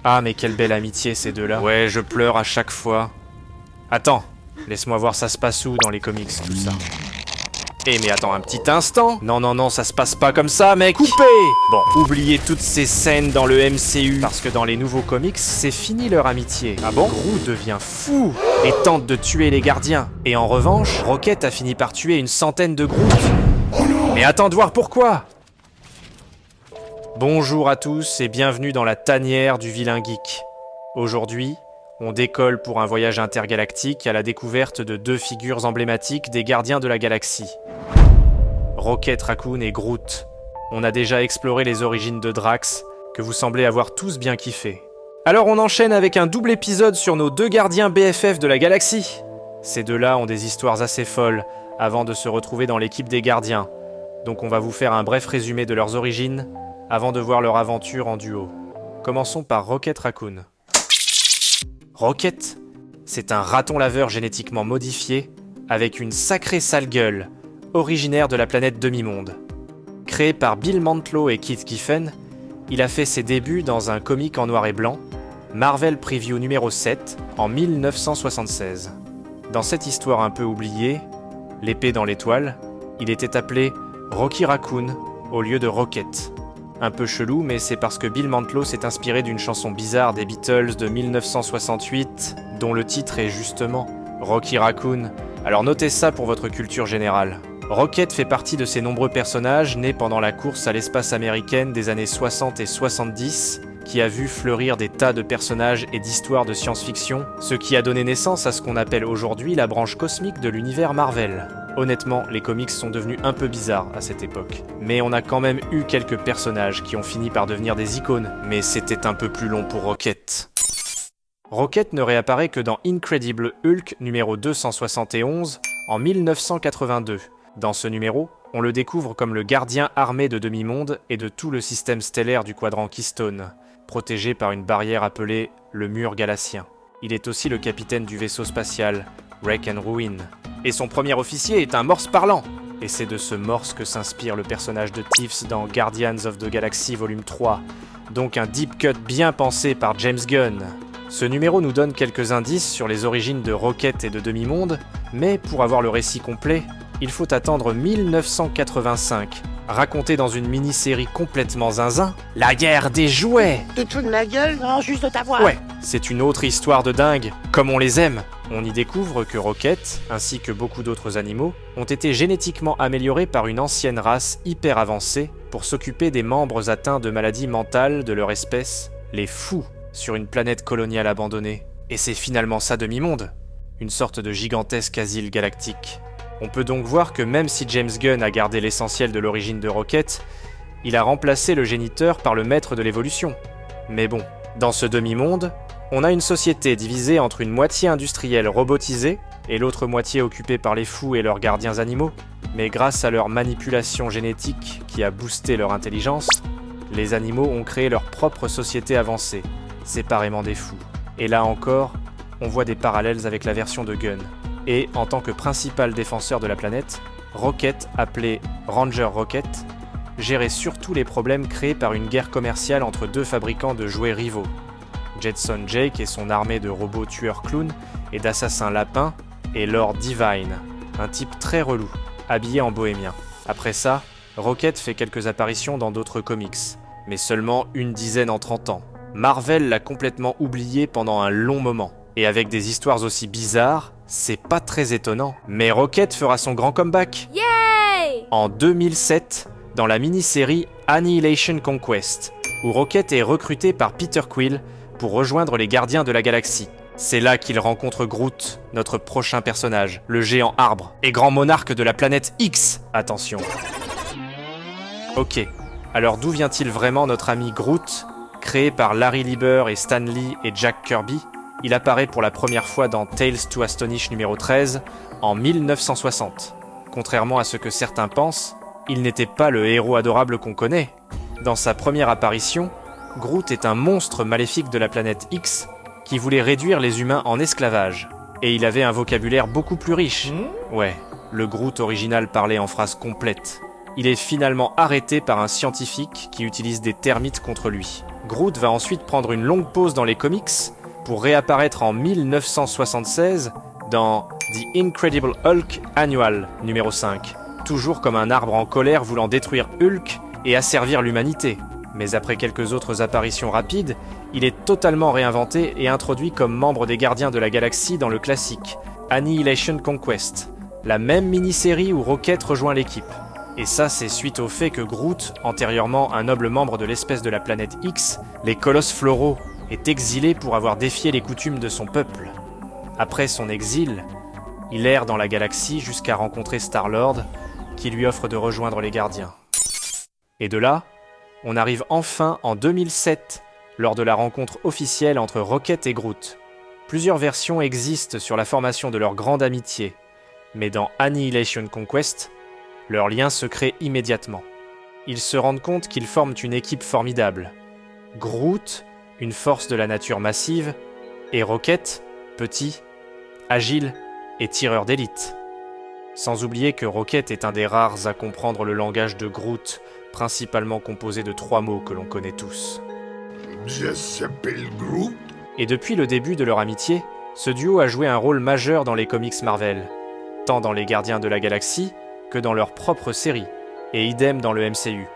Ah, mais quelle belle amitié ces deux-là. Ouais, je pleure à chaque fois. Attends, laisse-moi voir ça se passe où dans les comics, tout ça. Eh mais attends un petit instant. Non, ça se passe pas comme ça, mec. Coupé. Bon, oubliez toutes ces scènes dans le MCU, parce que dans les nouveaux comics, c'est fini leur amitié. Ah bon? Groot devient fou et tente de tuer les gardiens. Et en revanche, Rocket a fini par tuer une centaine de Groot. Mais attends de voir pourquoi. Bonjour à tous et bienvenue dans la tanière du vilain geek. Aujourd'hui, on décolle pour un voyage intergalactique à la découverte de deux figures emblématiques des gardiens de la galaxie. Rocket Raccoon et Groot. On a déjà exploré les origines de Drax, que vous semblez avoir tous bien kiffé. Alors on enchaîne avec un double épisode sur nos deux gardiens BFF de la galaxie. Ces deux-là ont des histoires assez folles avant de se retrouver dans l'équipe des gardiens. Donc on va vous faire un bref résumé de leurs origines, avant de voir leur aventure en duo. Commençons par Rocket Raccoon. Rocket, c'est un raton laveur génétiquement modifié, avec une sacrée sale gueule, originaire de la planète Demi-Monde. Créé par Bill Mantlo et Keith Giffen, il a fait ses débuts dans un comic en noir et blanc, Marvel Preview numéro 7, en 1976. Dans cette histoire un peu oubliée, l'épée dans l'étoile, il était appelé Rocky Raccoon au lieu de Rocket. Un peu chelou, mais c'est parce que Bill Mantlo s'est inspiré d'une chanson bizarre des Beatles de 1968, dont le titre est justement Rocky Raccoon. Alors notez ça pour votre culture générale. Rocket fait partie de ces nombreux personnages nés pendant la course à l'espace américaine des années 60 et 70, qui a vu fleurir des tas de personnages et d'histoires de science-fiction, ce qui a donné naissance à ce qu'on appelle aujourd'hui la branche cosmique de l'univers Marvel. Honnêtement, les comics sont devenus un peu bizarres à cette époque. Mais on a quand même eu quelques personnages qui ont fini par devenir des icônes, mais c'était un peu plus long pour Rocket. Rocket ne réapparaît que dans Incredible Hulk numéro 271 en 1982. Dans ce numéro, on le découvre comme le gardien armé de Demi-Monde et de tout le système stellaire du quadrant Keystone, protégé par une barrière appelée le mur galassien. Il est aussi le capitaine du vaisseau spatial, Wreck and Ruin. Et son premier officier est un morse parlant. Et c'est de ce morse que s'inspire le personnage de Tiffs dans Guardians of the Galaxy volume 3, donc un deep cut bien pensé par James Gunn. Ce numéro nous donne quelques indices sur les origines de Rocket et de Demi-Monde, mais pour avoir le récit complet, il faut attendre 1985, raconté dans une mini-série complètement zinzin, La guerre des jouets. Tu te fous de ma gueule? Non, juste de ta voix. Ouais, c'est une autre histoire de dingue, comme on les aime. On y découvre que Rocket, ainsi que beaucoup d'autres animaux, ont été génétiquement améliorés par une ancienne race hyper avancée pour s'occuper des membres atteints de maladies mentales de leur espèce, les fous, sur une planète coloniale abandonnée. Et c'est finalement ça Demi-Monde, une sorte de gigantesque asile galactique. On peut donc voir que même si James Gunn a gardé l'essentiel de l'origine de Rocket, il a remplacé le géniteur par le maître de l'évolution. Mais bon, dans ce Demi-Monde, on a une société divisée entre une moitié industrielle robotisée et l'autre moitié occupée par les fous et leurs gardiens animaux. Mais grâce à leur manipulation génétique qui a boosté leur intelligence, les animaux ont créé leur propre société avancée, séparément des fous. Et là encore, on voit des parallèles avec la version de Gunn. Et, en tant que principal défenseur de la planète, Rocket, appelé Ranger Rocket, gérait surtout les problèmes créés par une guerre commerciale entre deux fabricants de jouets rivaux. Jetson Jake et son armée de robots tueurs clowns et d'assassins lapins, et Lord Divine, un type très relou, habillé en bohémien. Après ça, Rocket fait quelques apparitions dans d'autres comics, mais seulement une dizaine en 30 ans. Marvel l'a complètement oublié pendant un long moment. Et avec des histoires aussi bizarres, c'est pas très étonnant. Mais Rocket fera son grand comeback. Yay! En 2007, dans la mini-série Annihilation Conquest, où Rocket est recruté par Peter Quill pour rejoindre les Gardiens de la Galaxie. C'est là qu'il rencontre Groot, notre prochain personnage, le géant arbre, et grand monarque de la planète X. Attention. Ok, alors d'où vient-il vraiment notre ami Groot, créé par Larry Lieber et Stan Lee et Jack Kirby? Il apparaît pour la première fois dans Tales to Astonish numéro 13 en 1960. Contrairement à ce que certains pensent, il n'était pas le héros adorable qu'on connaît. Dans sa première apparition, Groot est un monstre maléfique de la planète X qui voulait réduire les humains en esclavage. Et il avait un vocabulaire beaucoup plus riche. Ouais, le Groot original parlait en phrases complètes. Il est finalement arrêté par un scientifique qui utilise des termites contre lui. Groot va ensuite prendre une longue pause dans les comics pour réapparaître en 1976 dans The Incredible Hulk Annual numéro 5, toujours comme un arbre en colère voulant détruire Hulk et asservir l'humanité. Mais après quelques autres apparitions rapides, il est totalement réinventé et introduit comme membre des Gardiens de la Galaxie dans le classique Annihilation Conquest, la même mini-série où Rocket rejoint l'équipe. Et ça, c'est suite au fait que Groot, antérieurement un noble membre de l'espèce de la planète X, les Colosses Floraux, est exilé pour avoir défié les coutumes de son peuple. Après son exil, il erre dans la galaxie jusqu'à rencontrer Star-Lord, qui lui offre de rejoindre les Gardiens. Et de là, on arrive enfin en 2007, lors de la rencontre officielle entre Rocket et Groot. Plusieurs versions existent sur la formation de leur grande amitié, mais dans Annihilation Conquest, leur lien se crée immédiatement. Ils se rendent compte qu'ils forment une équipe formidable. Groot, une force de la nature massive, et Rocket, petit, agile et tireur d'élite. Sans oublier que Rocket est un des rares à comprendre le langage de Groot, principalement composé de 3 mots que l'on connaît tous. Je s'appelle Groot. Et depuis le début de leur amitié, ce duo a joué un rôle majeur dans les comics Marvel, tant dans les Gardiens de la Galaxie que dans leur propre série, et idem dans le MCU.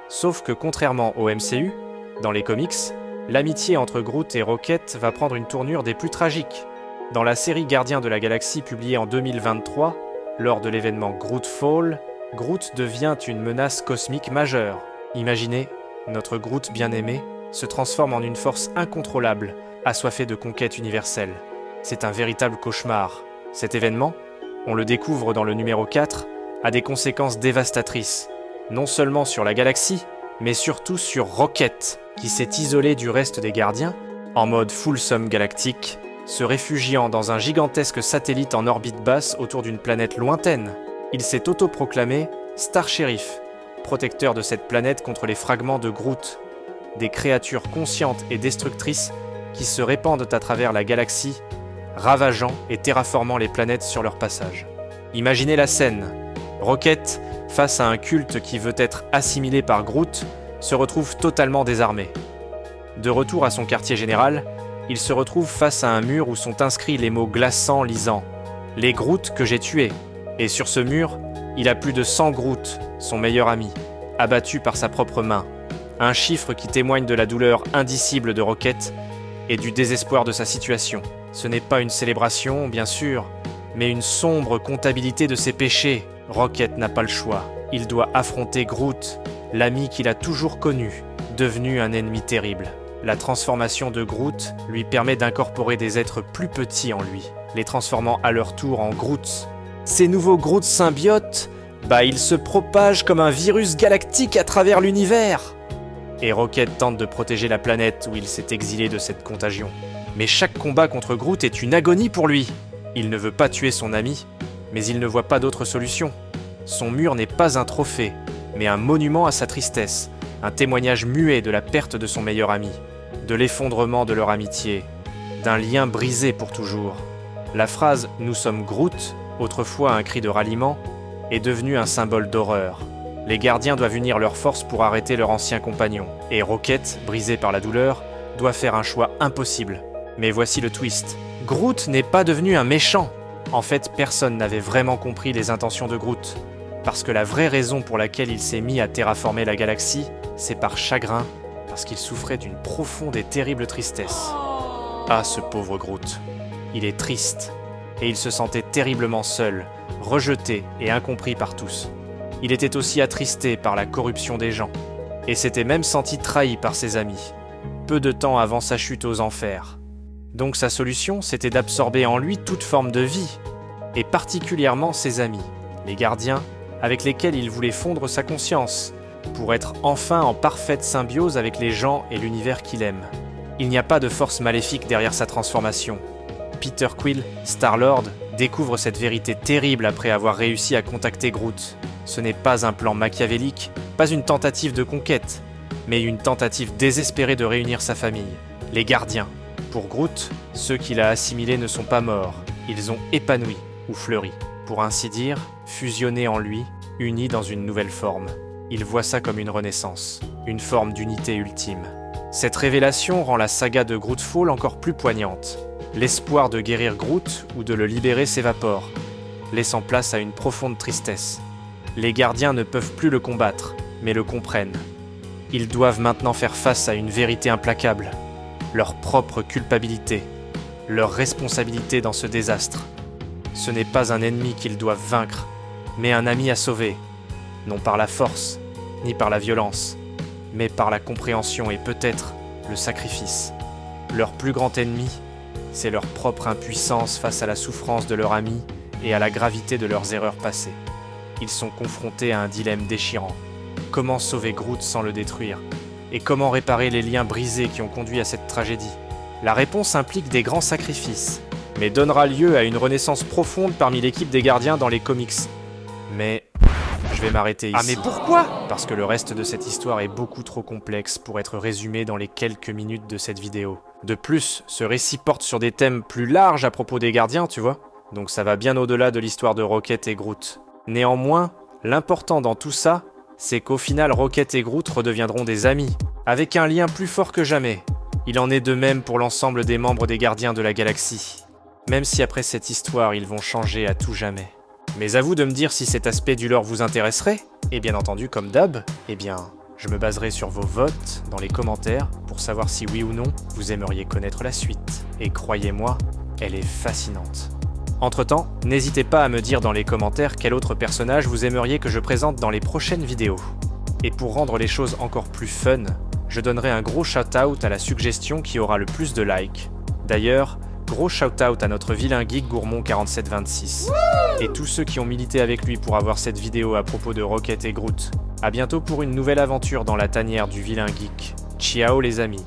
Sauf que contrairement au MCU, dans les comics, l'amitié entre Groot et Rocket va prendre une tournure des plus tragiques. Dans la série Gardiens de la Galaxie publiée en 2023, lors de l'événement Groot Fall, Groot devient une menace cosmique majeure. Imaginez, notre Groot bien-aimé se transforme en une force incontrôlable, assoiffée de conquête universelle. C'est un véritable cauchemar. Cet événement, on le découvre dans le numéro 4, a des conséquences dévastatrices, non seulement sur la galaxie, mais surtout sur Rocket, qui s'est isolé du reste des gardiens, en mode full sum galactique, se réfugiant dans un gigantesque satellite en orbite basse autour d'une planète lointaine. Il s'est autoproclamé Star Sheriff, protecteur de cette planète contre les fragments de Groot, des créatures conscientes et destructrices qui se répandent à travers la galaxie, ravageant et terraformant les planètes sur leur passage. Imaginez la scène. Rocket, face à un culte qui veut être assimilé par Groot, se retrouve totalement désarmé. De retour à son quartier général, il se retrouve face à un mur où sont inscrits les mots glaçants lisant « Les Groot que j'ai tués ». Et sur ce mur, il a plus de 100 Groot, son meilleur ami, abattu par sa propre main. Un chiffre qui témoigne de la douleur indicible de Rocket et du désespoir de sa situation. Ce n'est pas une célébration, bien sûr, mais une sombre comptabilité de ses péchés. Rocket n'a pas le choix. Il doit affronter Groot, l'ami qu'il a toujours connu, devenu un ennemi terrible. La transformation de Groot lui permet d'incorporer des êtres plus petits en lui, les transformant à leur tour en Groots. Ces nouveaux Groot symbiotes, ils se propagent comme un virus galactique à travers l'univers. Et Rocket tente de protéger la planète où il s'est exilé de cette contagion. Mais chaque combat contre Groot est une agonie pour lui. Il ne veut pas tuer son ami, mais il ne voit pas d'autre solution. Son mur n'est pas un trophée, mais un monument à sa tristesse, un témoignage muet de la perte de son meilleur ami, de l'effondrement de leur amitié, d'un lien brisé pour toujours. La phrase « Nous sommes Groot », autrefois un cri de ralliement, est devenue un symbole d'horreur. Les gardiens doivent unir leurs forces pour arrêter leur ancien compagnon, et Rocket, brisé par la douleur, doit faire un choix impossible. Mais voici le twist. Groot n'est pas devenu un méchant. En fait, personne n'avait vraiment compris les intentions de Groot. Parce que la vraie raison pour laquelle il s'est mis à terraformer la galaxie, c'est par chagrin, parce qu'il souffrait d'une profonde et terrible tristesse. Ah, ce pauvre Groot. Il est triste, et il se sentait terriblement seul, rejeté et incompris par tous. Il était aussi attristé par la corruption des gens, et s'était même senti trahi par ses amis, peu de temps avant sa chute aux enfers. Donc sa solution, c'était d'absorber en lui toute forme de vie, et particulièrement ses amis, les gardiens, avec lesquels il voulait fondre sa conscience, pour être enfin en parfaite symbiose avec les gens et l'univers qu'il aime. Il n'y a pas de force maléfique derrière sa transformation. Peter Quill, Star-Lord, découvre cette vérité terrible après avoir réussi à contacter Groot. Ce n'est pas un plan machiavélique, pas une tentative de conquête, mais une tentative désespérée de réunir sa famille, les gardiens. Pour Groot, ceux qu'il a assimilés ne sont pas morts, ils ont épanoui ou fleuri, pour ainsi dire, fusionné en lui, unis dans une nouvelle forme. Il voit ça comme une renaissance, une forme d'unité ultime. Cette révélation rend la saga de Grootfall encore plus poignante. L'espoir de guérir Groot ou de le libérer s'évapore, laissant place à une profonde tristesse. Les gardiens ne peuvent plus le combattre, mais le comprennent. Ils doivent maintenant faire face à une vérité implacable, leur propre culpabilité, leur responsabilité dans ce désastre. Ce n'est pas un ennemi qu'ils doivent vaincre, mais un ami à sauver, non par la force, ni par la violence, mais par la compréhension et peut-être le sacrifice. Leur plus grand ennemi, c'est leur propre impuissance face à la souffrance de leur ami et à la gravité de leurs erreurs passées. Ils sont confrontés à un dilemme déchirant. Comment sauver Groot sans le détruire? Et comment réparer les liens brisés qui ont conduit à cette tragédie? La réponse implique des grands sacrifices, mais donnera lieu à une renaissance profonde parmi l'équipe des gardiens dans les comics. Mais je vais m'arrêter ici. Ah mais pourquoi? Parce que le reste de cette histoire est beaucoup trop complexe pour être résumé dans les quelques minutes de cette vidéo. De plus, ce récit porte sur des thèmes plus larges à propos des gardiens, tu vois. Donc ça va bien au-delà de l'histoire de Rocket et Groot. Néanmoins, l'important dans tout ça, c'est qu'au final Rocket et Groot redeviendront des amis, avec un lien plus fort que jamais. Il en est de même pour l'ensemble des membres des Gardiens de la Galaxie. Même si après cette histoire, ils vont changer à tout jamais. Mais à vous de me dire si cet aspect du lore vous intéresserait, et bien entendu, comme d'hab, je me baserai sur vos votes dans les commentaires pour savoir si oui ou non vous aimeriez connaître la suite. Et croyez-moi, elle est fascinante. Entre-temps, n'hésitez pas à me dire dans les commentaires quel autre personnage vous aimeriez que je présente dans les prochaines vidéos. Et pour rendre les choses encore plus fun, je donnerai un gros shout-out à la suggestion qui aura le plus de likes. D'ailleurs, gros shout-out à notre vilain geek gourmand 4726. Et tous ceux qui ont milité avec lui pour avoir cette vidéo à propos de Rocket et Groot. A bientôt pour une nouvelle aventure dans la tanière du vilain geek. Ciao les amis.